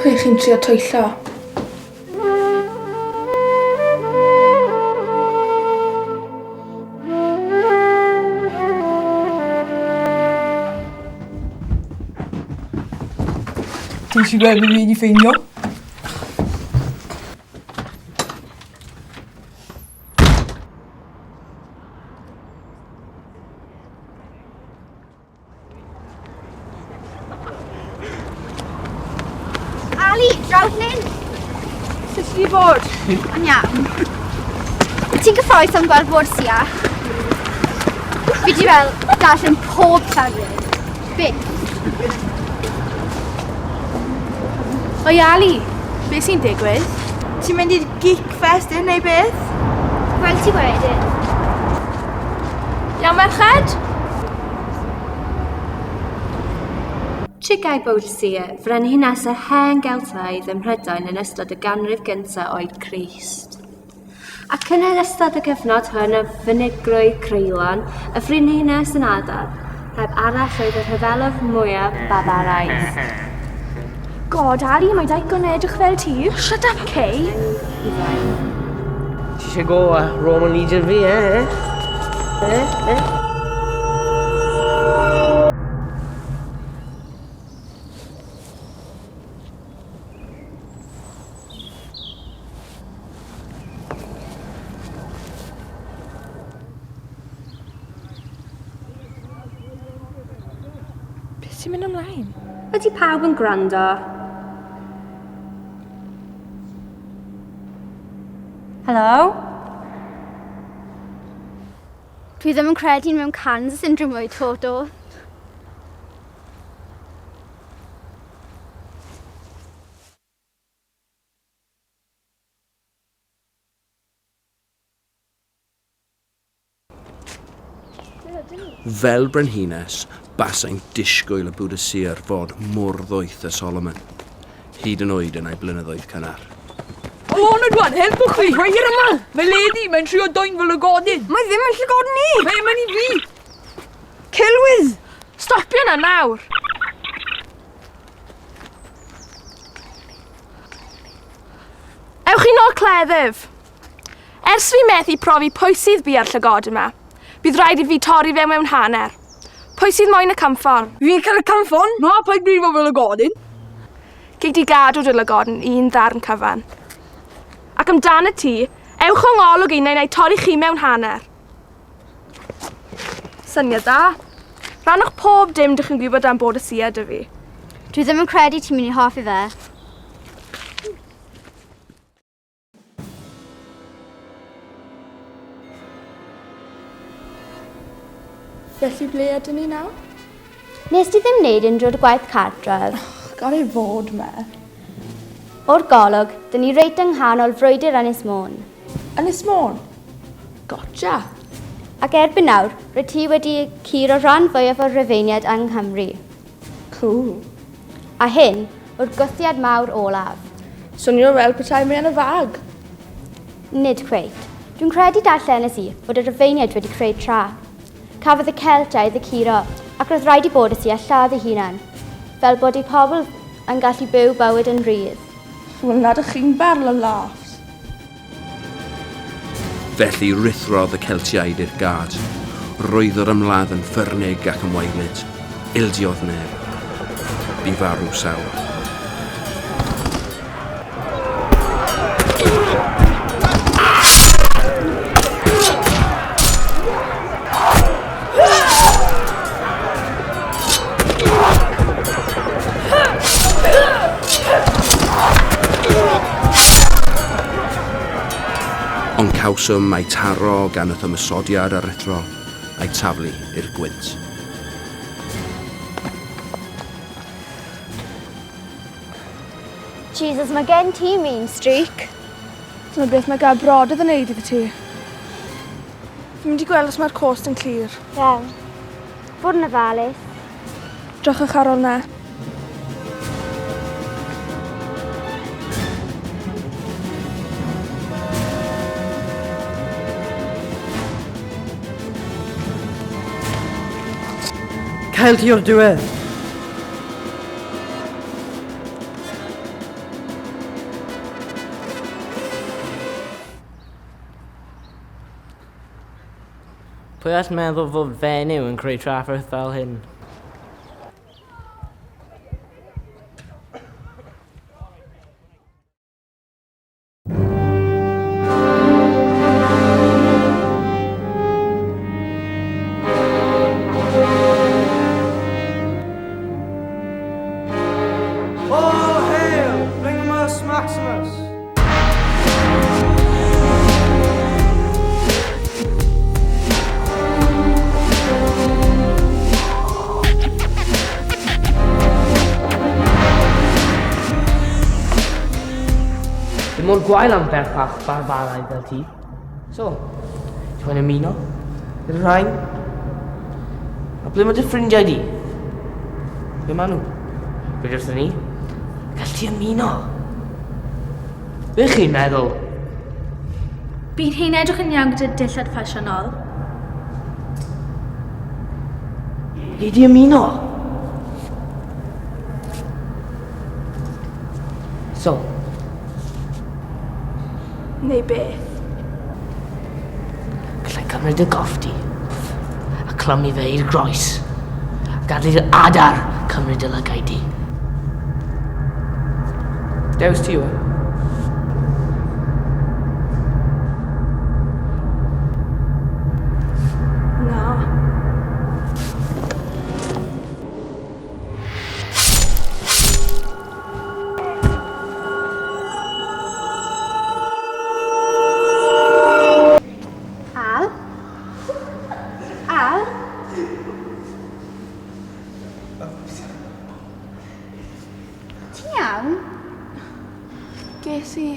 Pwy chi'n trio twyllo? Ti eisiau gweld beth fi wedi ffeindio? Ali, draw hyn! Sut ti bod? Yn iawn. Ti'n gyffroes am gweld bod sia? Fi di fel darllen pob llawrydd. Beth? Oi Ali, beth sy'n digwydd? Ti'n mynd i'r Geek Fest neu beth? Wel ti wedyn. Iawn merched? Trigai Boudicca, frenhines y hen Geltaidd ym Mhrydain yn ystod y ganrif gyntaf oed Crist. Ac yn ystod y cyfnod hwn y fynigrwydd Creilan, y frenhines yn adar, heb arall oedd y rhyfelodd mwyaf babaraidd. God, Ali, mae daicon edrych fel ti. Shut up, Kay. Ti eisiau go a Roman leader fi, Beth sy'n mynd ymlaen? Ydy pawb yn gwrando? Helo? Dwi ddim yn credu mewn cans sy'n drwmwy Toto. Fel brenhines, basai'n disgwyl y Boudicca fod mwrddwyth y Solomon, hyd yn oed yn ei blynyddoedd cynnar. O, Nodwan, helpwch fi! Weir yma! Mae lady, mae'n trio doen fel y godyn. Mae ddim yn lle godyn ni! Mae'n i fi! Cilwydd! Stopio na nawr. Ewch i nôl cleddyf. Ers fi methu profi pwy sydd bu ar llygod yma, bydd rhaid i fi torri fe mewn hanner. Pwy sydd moyn y camffor? Fi'n cael y camffon? Na, paid brifo fel y godyn. Gei di gadw dy lygodyn un ddarn cyfan. Ac amdano ti, ewch o'n olwg unau neu torri chi mewn hanner. Syniad da. Rannwch pob dim dych chi'n gwybod am Boudicca dy fi. Dwi ddim yn credu ti'n mynd i hoffi fe. Felly ble ydyn ni nawr? Nes ti ddim wneud unrhyw gwaith cartref. Gael ei fod me. O'r golwg, dyn ni reit yng nghanol frwydr Ynys Môn. Ynys Môn? Gotcha. Ac erbyn nawr, rydw ti wedi curo rhan fwyaf o'r Rhufeiniaid yng Nghymru. Cool. A hyn, o'r gwthiad mawr olaf. Swnio fel petai mi yn y fag. Nid cweit. Dwi'n credu darllenes i fod y Rhufeiniaid wedi creu tra. Cafodd y Celtaidd y curo, ac roedd rhaid i Boudicca lladd ei hunan, fel bod eu pobl yn gallu byw bywyd yn rhydd. Wel nad ych chi'n barl o laughs. Felly rithrodd y Celtiaid i'r gad. Roedd yr ymladd yn ffyrnig ac yn waelyd. Ildiodd neb. Bu farw sawr. Ond cawswm a'i taro gan y thymysodiad a rithro a'i taflu i'r gwynt. Jesus, mae gen ti mean streak. Dyna beth mae gael brodydd yn neud iddo ti. Fi'n mynd i gweld os mae'r cost yn clir. Iawn. Bod yn ofalus. Drychwch ar ôl na. Cael ti o'r diwedd. Pwy all meddwl fod fenyw yn creu trafferth fel hyn? All hail, Ringamus Maximus! Dim ond gwael am berchach barbarau fel ti. So, ti'n ymuno? Gyda rhain? A ble mae dy ffrindiau di? Ble maen nhw? Be wrthyn ni? Gall ti ymuno? Be chi'n meddwl? Bydd hi'n edrych yn iawn gyda dillad ffasiynol. Gei di ymuno? So, Neu beth? gallai cymryd y goff di a clymu fe i'r groes a gadael i'r adar cymryd y lygau di. Dews ti yw? Na. Al? Al? Ti'n iawn? Ges i